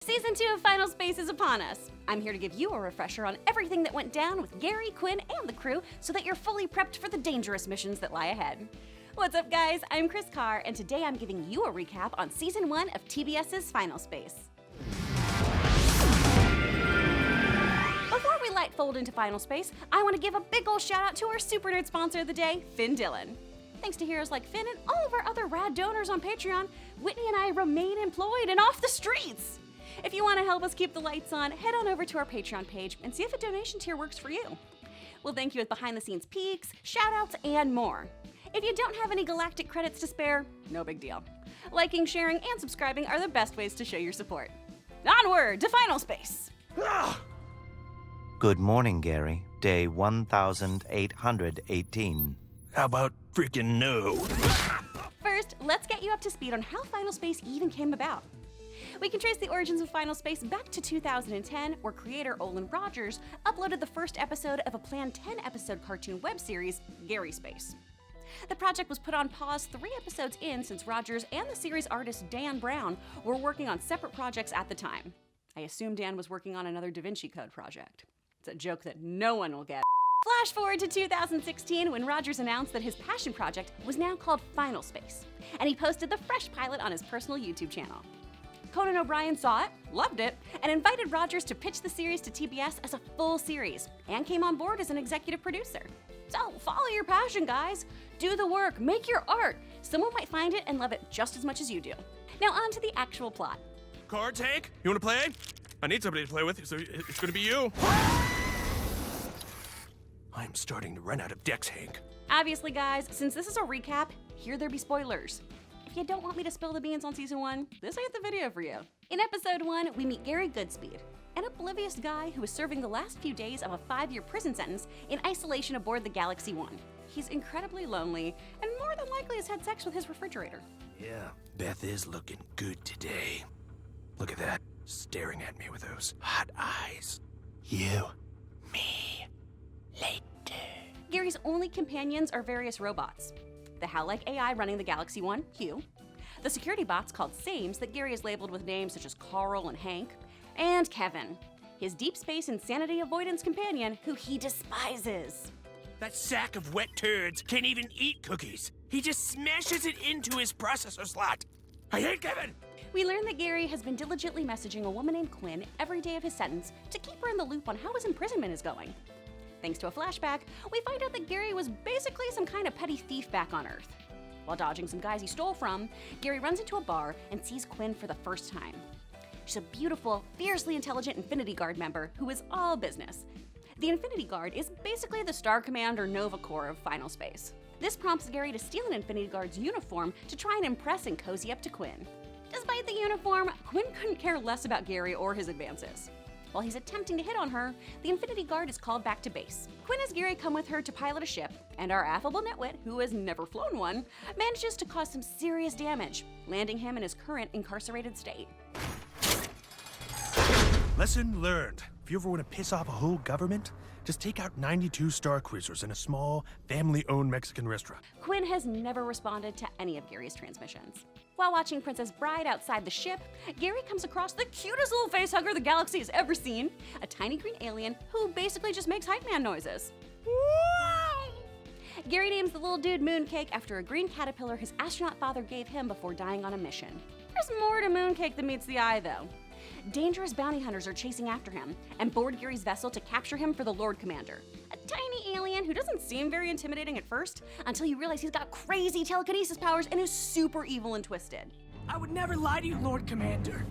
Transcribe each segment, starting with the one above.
Season 2 of Final Space is upon us. I'm here to give you a refresher on everything that went down with Gary, Quinn, and the crew so that you're fully prepped for the dangerous missions that lie ahead. What's up, guys? I'm Kris Carr, and today I'm giving you a recap on Season 1 of TBS's Final Space. Before we light fold into Final Space, I want to give a big ol' shout out to our super nerd sponsor of the day, Finn Dillon. Thanks to heroes like Finn and all of our other rad donors on Patreon, Whitney and I remain employed and off the streets. If you want to help us keep the lights on, head on over to our Patreon page and see if a donation tier works for you. We'll thank you with behind-the-scenes peeks, shout-outs, and more. If you don't have any galactic credits to spare, no big deal. Liking, sharing, and subscribing are the best ways to show your support. Onward to Final Space! Good morning, Gary. Day 1818. How about freaking no? First, let's get you up to speed on how Final Space even came about. We can trace the origins of Final Space back to 2010, where creator Olin Rogers uploaded the first episode of a planned 10-episode cartoon web series, Gary Space. The project was put on pause 3 episodes in since Rogers and the series artist Dan Brown were working on separate projects at the time. I assume Dan was working on another Da Vinci Code project. It's a joke that no one will get. Flash forward to 2016 when Rogers announced that his passion project was now called Final Space, and he posted the fresh pilot on his personal YouTube channel. Conan O'Brien saw it, loved it, and invited Rogers to pitch the series to TBS as a full series, and came on board as an executive producer. So follow your passion, guys. Do the work, make your art. Someone might find it and love it just as much as you do. Now on to the actual plot. Cards, Hank? You wanna play? I need somebody to play with, so it's gonna be you. I'm starting to run out of decks, Hank. Obviously, guys, since this is a recap, here there be spoilers. If you don't want me to spill the beans on Season 1, this ain't the video for you. In Episode 1, we meet Gary Goodspeed, an oblivious guy who is serving the last few days of a 5-year prison sentence in isolation aboard the Galaxy 1. He's incredibly lonely, and more than likely has had sex with his refrigerator. Yeah, Beth is looking good today. Look at that, staring at me with those hot eyes. You, me, later. Gary's only companions are various robots. The HAL-like AI running the Galaxy 1, Hugh. The security bots called Sames that Gary has labeled with names such as Carl and Hank. And Kevin, his deep space insanity avoidance companion who he despises. That sack of wet turds can't even eat cookies. He just smashes it into his processor slot. I hate Kevin! We learn that Gary has been diligently messaging a woman named Quinn every day of his sentence to keep her in the loop on how his imprisonment is going. Thanks to a flashback, we find out that Gary was basically some kind of petty thief back on Earth. While dodging some guys he stole from, Gary runs into a bar and sees Quinn for the first time. She's a beautiful, fiercely intelligent Infinity Guard member who is all business. The Infinity Guard is basically the Star Command or Nova Corps of Final Space. This prompts Gary to steal an Infinity Guard's uniform to try and impress and cozy up to Quinn. Despite the uniform, Quinn couldn't care less about Gary or his advances. While he's attempting to hit on her, the Infinity Guard is called back to base. Quinn has Gary come with her to pilot a ship, and our affable nitwit, who has never flown one, manages to cause some serious damage, landing him in his current incarcerated state. Lesson learned. If you ever want to piss off a whole government, just take out 92 Star Cruisers in a small, family-owned Mexican restaurant. Quinn has never responded to any of Gary's transmissions. While watching Princess Bride outside the ship, Gary comes across the cutest little facehugger the galaxy has ever seen, a tiny green alien who basically just makes hype man noises. Gary names the little dude Mooncake after a green caterpillar his astronaut father gave him before dying on a mission. There's more to Mooncake than meets the eye, though. Dangerous bounty hunters are chasing after him and board Gary's vessel to capture him for the Lord Commander, a tiny alien who doesn't seem very intimidating at first until you realize he's got crazy telekinesis powers and is super evil and twisted. I would never lie to you, Lord Commander.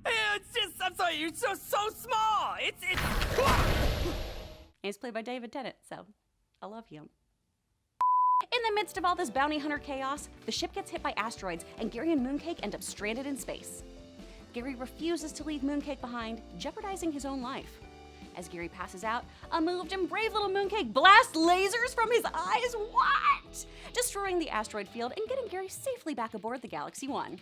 It's just, I'm sorry, you're so small. It's. He's played by David Tennant, so I love him. In the midst of all this bounty hunter chaos, the ship gets hit by asteroids and Gary and Mooncake end up stranded in space. Gary refuses to leave Mooncake behind, jeopardizing his own life. As Gary passes out, a moved and brave little Mooncake blasts lasers from his eyes, what? Destroying the asteroid field and getting Gary safely back aboard the Galaxy 1.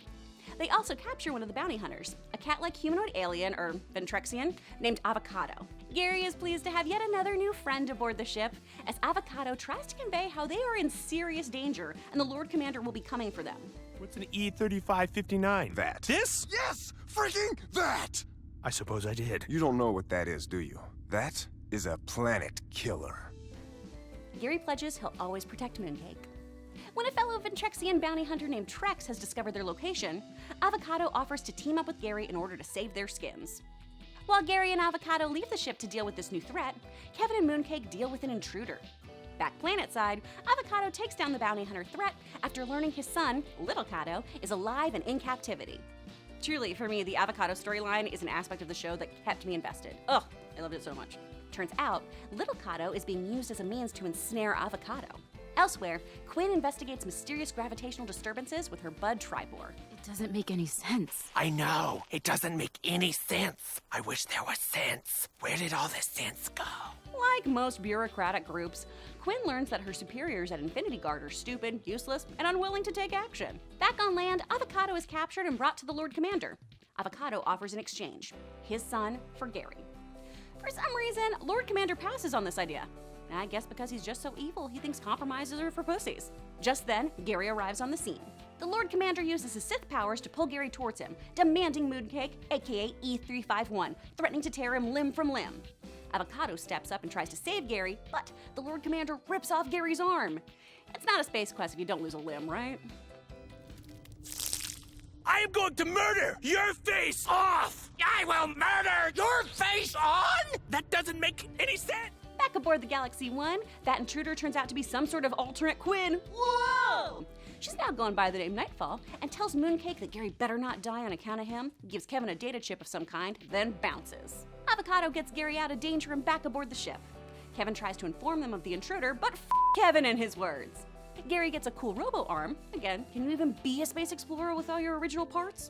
They also capture one of the bounty hunters, a cat-like humanoid alien, or Ventrexian, named Avocado. Gary is pleased to have yet another new friend aboard the ship, as Avocado tries to convey how they are in serious danger and the Lord Commander will be coming for them. What's an E3559? That. This? Yes! Freaking that! I suppose I did. You don't know what that is, do you? That is a planet killer. Gary pledges he'll always protect Mooncake. When a fellow Ventrexian bounty hunter named Trex has discovered their location, Avocado offers to team up with Gary in order to save their skins. While Gary and Avocado leave the ship to deal with this new threat, Kevin and Mooncake deal with an intruder. Back planetside, Avocado takes down the bounty hunter threat after learning his son, Little Cato, is alive and in captivity. Truly, for me, the Avocado storyline is an aspect of the show that kept me invested. Ugh, I loved it so much. Turns out, Little Cato is being used as a means to ensnare Avocado. Elsewhere, Quinn investigates mysterious gravitational disturbances with her bud Tribor. It doesn't make any sense. I know. It doesn't make any sense. I wish there was sense. Where did all this sense go? Like most bureaucratic groups, Quinn learns that her superiors at Infinity Guard are stupid, useless, and unwilling to take action. Back on land, Avocado is captured and brought to the Lord Commander. Avocado offers an exchange, his son for Gary. For some reason, Lord Commander passes on this idea. I guess because he's just so evil, he thinks compromises are for pussies. Just then, Gary arrives on the scene. The Lord Commander uses his Sith powers to pull Gary towards him, demanding Mooncake, aka E351, threatening to tear him limb from limb. Avocado steps up and tries to save Gary, but the Lord Commander rips off Gary's arm. It's not a space quest if you don't lose a limb, right? I am going to murder your face off! I will murder your face on! That doesn't make any sense! Back aboard the Galaxy 1, that intruder turns out to be some sort of alternate Quinn. Whoa! She's now going by the name Nightfall and tells Mooncake that Gary better not die on account of him, gives Kevin a data chip of some kind, then bounces. Avocado gets Gary out of danger and back aboard the ship. Kevin tries to inform them of the intruder, but Kevin and his words. Gary gets a cool robo-arm. Again, can you even be a space explorer with all your original parts?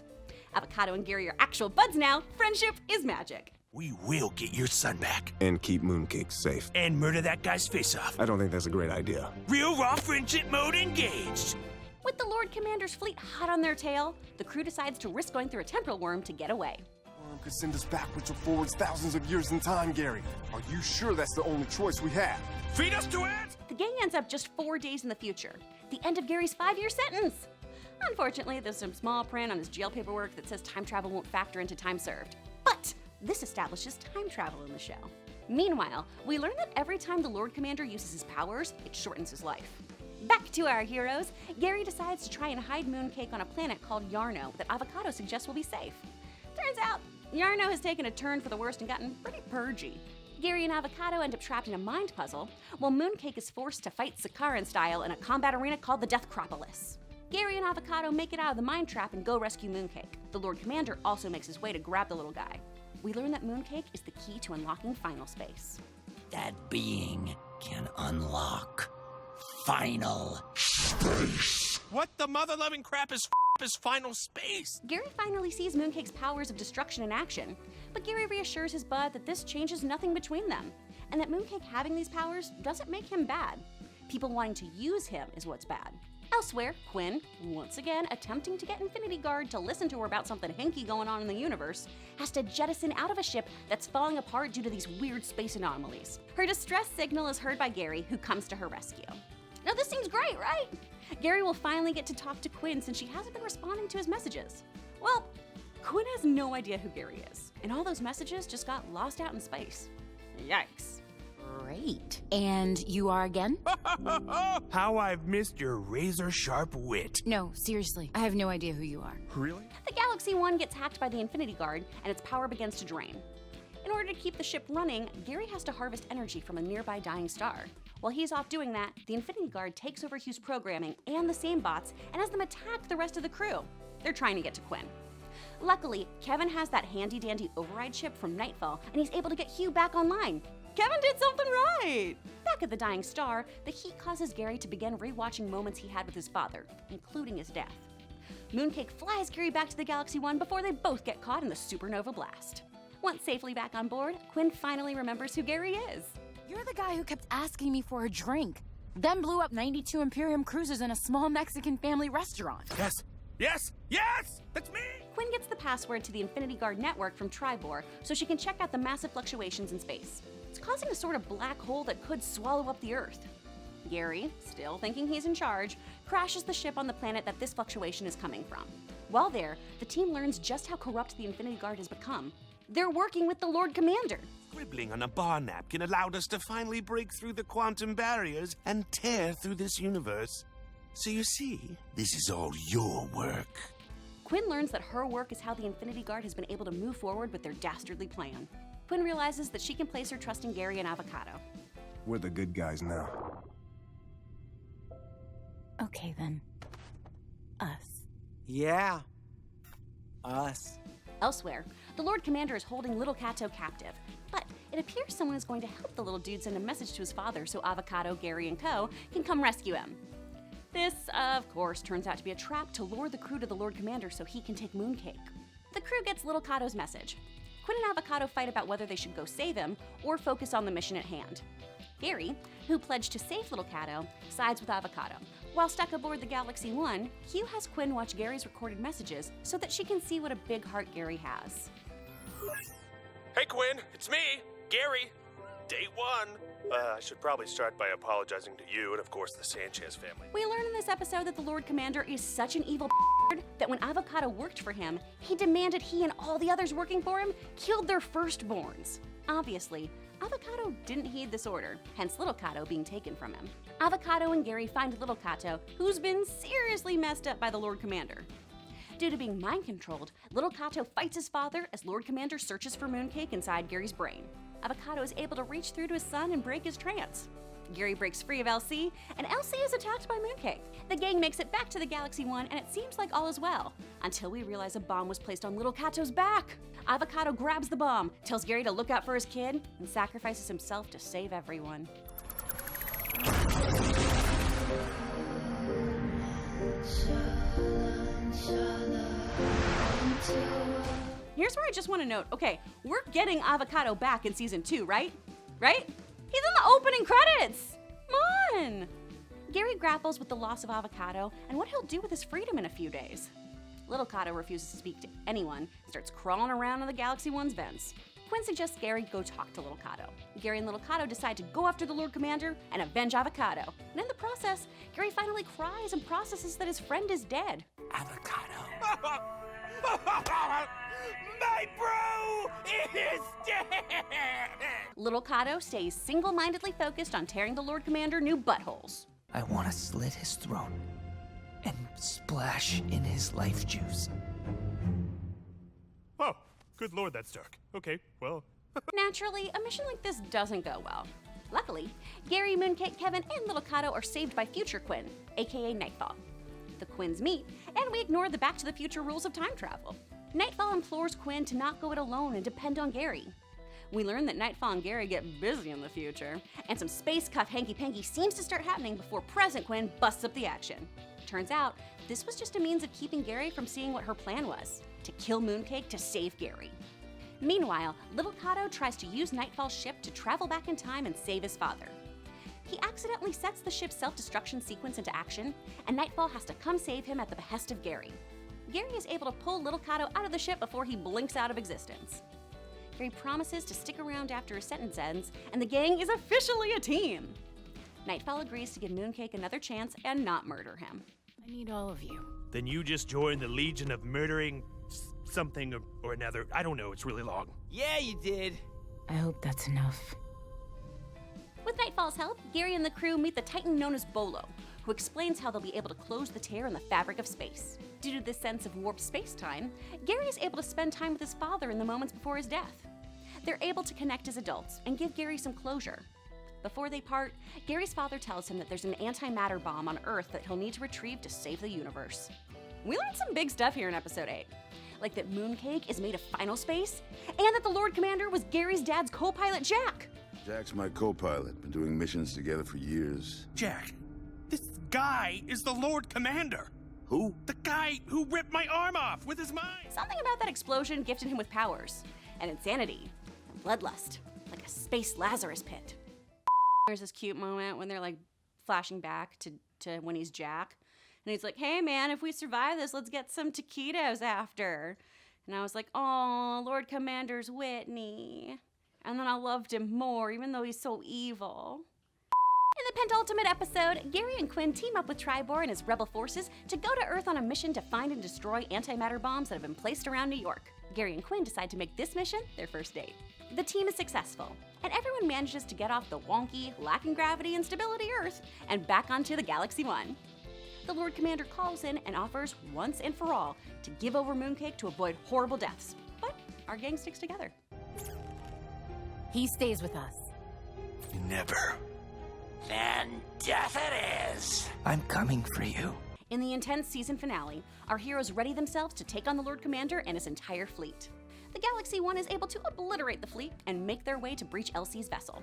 Avocado and Gary are actual buds now. Friendship is magic. We will get your son back. And keep Mooncake safe. And murder that guy's face off. I don't think that's a great idea. Real raw friendship mode engaged. With the Lord Commander's fleet hot on their tail, the crew decides to risk going through a temporal worm to get away. Worm could send us backwards or forwards thousands of years in time, Gary. Are you sure that's the only choice we have? Feed us to it! The gang ends up just 4 days in the future, the end of Gary's 5-year sentence. Unfortunately, there's some small print on his jail paperwork that says time travel won't factor into time served. But this establishes time travel in the show. Meanwhile, we learn that every time the Lord Commander uses his powers, it shortens his life. Back to our heroes, Gary decides to try and hide Mooncake on a planet called Yarno that Avocado suggests will be safe. Turns out, Yarno has taken a turn for the worst and gotten pretty purgy. Gary and Avocado end up trapped in a mind puzzle, while Mooncake is forced to fight Sakaran style in a combat arena called the Deathcropolis. Gary and Avocado make it out of the mind trap and go rescue Mooncake. The Lord Commander also makes his way to grab the little guy. We learn that Mooncake is the key to unlocking final space. That being can unlock final space. What the mother-loving crap is final space? Gary finally sees Mooncake's powers of destruction in action, but Gary reassures his bud that this changes nothing between them, and that Mooncake having these powers doesn't make him bad. People wanting to use him is what's bad. Elsewhere, Quinn, once again attempting to get Infinity Guard to listen to her about something hinky going on in the universe, has to jettison out of a ship that's falling apart due to these weird space anomalies. Her distress signal is heard by Gary, who comes to her rescue. Now this seems great, right? Gary will finally get to talk to Quinn since she hasn't been responding to his messages. Well, Quinn has no idea who Gary is, and all those messages just got lost out in space. Yikes. Great. And you are again? How I've missed your razor-sharp wit. No, seriously. I have no idea who you are. Really? The Galaxy 1 gets hacked by the Infinity Guard, and its power begins to drain. In order to keep the ship running, Gary has to harvest energy from a nearby dying star. While he's off doing that, the Infinity Guard takes over Hugh's programming and the same bots and has them attack the rest of the crew. They're trying to get to Quinn. Luckily, Kevin has that handy-dandy override chip from Nightfall, and he's able to get Hugh back online. Kevin did something right! Back at the dying star, the heat causes Gary to begin rewatching moments he had with his father, including his death. Mooncake flies Gary back to the Galaxy 1 before they both get caught in the supernova blast. Once safely back on board, Quinn finally remembers who Gary is. You're the guy who kept asking me for a drink, then blew up 92 Imperium cruisers in a small Mexican family restaurant. Yes! Yes! Yes! That's me! Quinn gets the password to the Infinity Guard network from Tribor so she can check out the massive fluctuations in space. It's causing a sort of black hole that could swallow up the Earth. Gary, still thinking he's in charge, crashes the ship on the planet that this fluctuation is coming from. While there, the team learns just how corrupt the Infinity Guard has become. They're working with the Lord Commander. Scribbling on a bar napkin allowed us to finally break through the quantum barriers and tear through this universe. So you see, this is all your work. Quinn learns that her work is how the Infinity Guard has been able to move forward with their dastardly plan. Quinn realizes that she can place her trust in Gary and Avocado. We're the good guys now. Okay, then. Us. Yeah. Us. Elsewhere, the Lord Commander is holding Little Cato captive, but it appears someone is going to help the little dude send a message to his father so Avocado, Gary, and co. can come rescue him. This, of course, turns out to be a trap to lure the crew to the Lord Commander so he can take Mooncake. The crew gets Little Cato's message. Quinn and Avocado fight about whether they should go save him or focus on the mission at hand. Gary, who pledged to save Little Cato, sides with Avocado. While stuck aboard the Galaxy 1, Q has Quinn watch Gary's recorded messages so that she can see what a big heart Gary has. Hey, Quinn, it's me, Gary. Day one. I should probably start by apologizing to you and, of course, the Sanchez family. We learn in this episode that the Lord Commander is such an evil that when Avocado worked for him, he demanded he and all the others working for him killed their firstborns. Obviously, Avocado didn't heed this order, hence Little Cato being taken from him. Avocado and Gary find Little Cato, who's been seriously messed up by the Lord Commander. Due to being mind-controlled, Little Cato fights his father as Lord Commander searches for Mooncake inside Gary's brain. Avocado is able to reach through to his son and break his trance. Gary breaks free of LC, and LC is attacked by Mooncake. The gang makes it back to the Galaxy 1, and it seems like all is well, until we realize a bomb was placed on Little Cato's back. Avocado grabs the bomb, tells Gary to look out for his kid, and sacrifices himself to save everyone. Here's where I just want to note, okay, we're getting Avocado back in season 2, right? Right? He's in the opening credits! Come on! Gary grapples with the loss of Avocado and what he'll do with his freedom in a few days. Little Cato refuses to speak to anyone, starts crawling around in the Galaxy 1's vents. Quinn suggests Gary go talk to Little Cato. Gary and Little Cato decide to go after the Lord Commander and avenge Avocado. And in the process, Gary finally cries and processes that his friend is dead. Avocado. My bro is dead! Little Cato stays single-mindedly focused on tearing the Lord Commander new buttholes. I want to slit his throat and splash in his life juice. Oh, good lord, that's dark. Okay, well. Naturally, a mission like this doesn't go well. Luckily, Gary, Mooncake, Kevin, and Little Cato are saved by Future Quinn, aka Nightfall. The Quinns meet, and we ignore the Back to the Future rules of time travel. Nightfall implores Quinn to not go it alone and depend on Gary. We learn that Nightfall and Gary get busy in the future, and some space cuff hanky-panky seems to start happening before present Quinn busts up the action. Turns out, this was just a means of keeping Gary from seeing what her plan was, to kill Mooncake to save Gary. Meanwhile, Little Cato tries to use Nightfall's ship to travel back in time and save his father. He accidentally sets the ship's self-destruction sequence into action, and Nightfall has to come save him at the behest of Gary. Gary is able to pull Little Cato out of the ship before he blinks out of existence. Gary promises to stick around after his sentence ends, and the gang is officially a team. Nightfall agrees to give Mooncake another chance and not murder him. I need all of you. Then you just joined the Legion of Murdering something or another. I don't know, it's really long. Yeah, you did. I hope that's enough. With Nightfall's help, Gary and the crew meet the Titan known as Bolo, who explains how they'll be able to close the tear in the fabric of space. Due to this sense of warped space-time, Gary is able to spend time with his father in the moments before his death. They're able to connect as adults and give Gary some closure. Before they part, Gary's father tells him that there's an antimatter bomb on Earth that he'll need to retrieve to save the universe. We learned some big stuff here in episode 8, like that Mooncake is made of final space, and that the Lord Commander was Gary's dad's co-pilot Jack. Jack's my co-pilot. Been doing missions together for years. Jack, this guy is the Lord Commander. Who? The guy who ripped my arm off with his mind. Something about that explosion gifted him with powers, and insanity, and bloodlust, like a space Lazarus pit. There's this cute moment when they're like flashing back to when he's Jack, and he's like, hey man, if we survive this, let's get some taquitos after. And I was like, oh, Lord Commander's Whitney. And then I loved him more, even though he's so evil. In the penultimate episode, Gary and Quinn team up with Tribor and his rebel forces to go to Earth on a mission to find and destroy antimatter bombs that have been placed around New York. Gary and Quinn decide to make this mission their first date. The team is successful, and everyone manages to get off the wonky, lacking gravity and stability Earth and back onto the Galaxy 1. The Lord Commander calls in and offers, once and for all, to give over Mooncake to avoid horrible deaths. But our gang sticks together. He stays with us. Never. Then death it is. I'm coming for you. In the intense season finale, our heroes ready themselves to take on the Lord Commander and his entire fleet. The Galaxy 1 is able to obliterate the fleet and make their way to breach Elsie's vessel.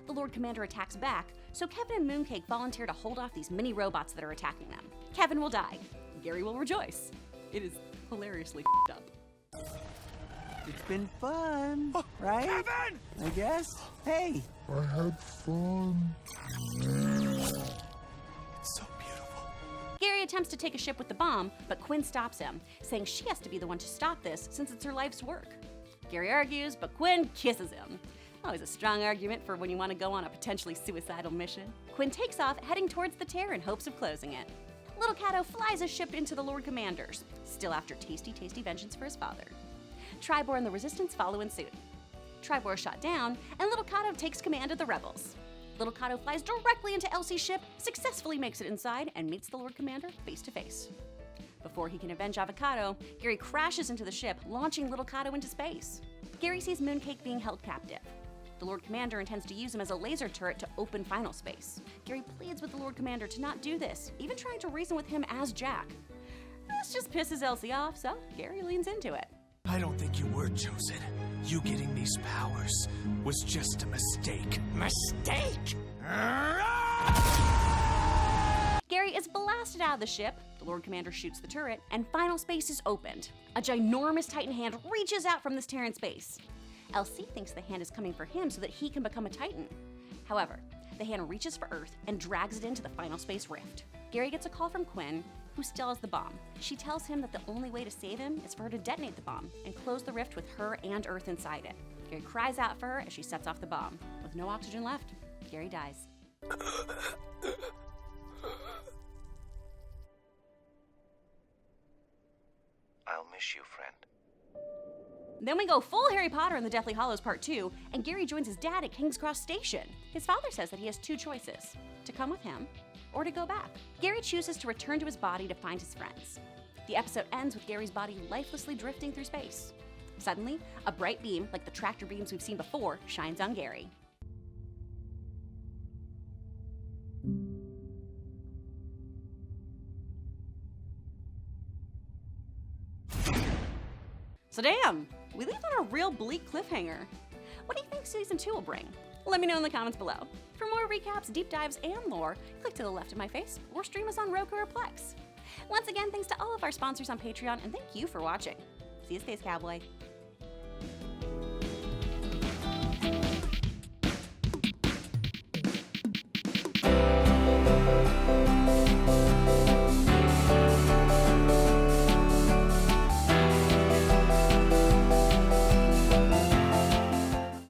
The Lord Commander attacks back, so Kevin and Mooncake volunteer to hold off these mini robots that are attacking them. Kevin will die. Gary will rejoice. It is hilariously up. It's been fun, right? Kevin! I guess. Hey. It's so beautiful. Gary attempts to take a ship with the bomb, but Quinn stops him, saying she has to be the one to stop this since it's her life's work. Gary argues, but Quinn kisses him. Always a strong argument for when you want to go on a potentially suicidal mission. Quinn takes off, heading towards the tear in hopes of closing it. Little Cato flies a ship into the Lord Commanders, still after tasty vengeance for his father. Tribor and the Resistance follow in suit. Tribor is shot down, and Little Cato takes command of the rebels. Little Cato flies directly into Elsie's ship, successfully makes it inside, and meets the Lord Commander face to face. Before he can avenge Avocado, Gary crashes into the ship, launching Little Cato into space. Gary sees Mooncake being held captive. The Lord Commander intends to use him as a laser turret to open final space. Gary pleads with the Lord Commander to not do this, even trying to reason with him as Jack. This just pisses Elsie off, so Gary leans into it. I don't think you were chosen. You getting these powers was just a mistake. Mistake? Gary is blasted out of the ship, the Lord Commander shoots the turret, and final space is opened. A ginormous Titan hand reaches out from this tear in space. Elsie thinks the hand is coming for him so that he can become a Titan. However, the hand reaches for Earth and drags it into the final space rift. Gary gets a call from Quinn, who still has the bomb. She tells him that the only way to save him is for her to detonate the bomb and close the rift with her and Earth inside it. Gary cries out for her as she sets off the bomb. With no oxygen left, Gary dies. I'll miss you, friend. Then we go full Harry Potter in the Deathly Hallows Part 2, and Gary joins his dad at King's Cross Station. His father says that he has two choices, to come with him or to go back. Gary chooses to return to his body to find his friends. The episode ends with Gary's body lifelessly drifting through space. Suddenly, a bright beam, like the tractor beams we've seen before, shines on Gary. So damn, we leave on a real bleak cliffhanger. What do you think Season 2 will bring? Let me know in the comments below. For more recaps, deep dives, and lore, click to the left of my face or stream us on Roku or Plex. Once again, thanks to all of our sponsors on Patreon, and thank you for watching. See you, Space Cowboy.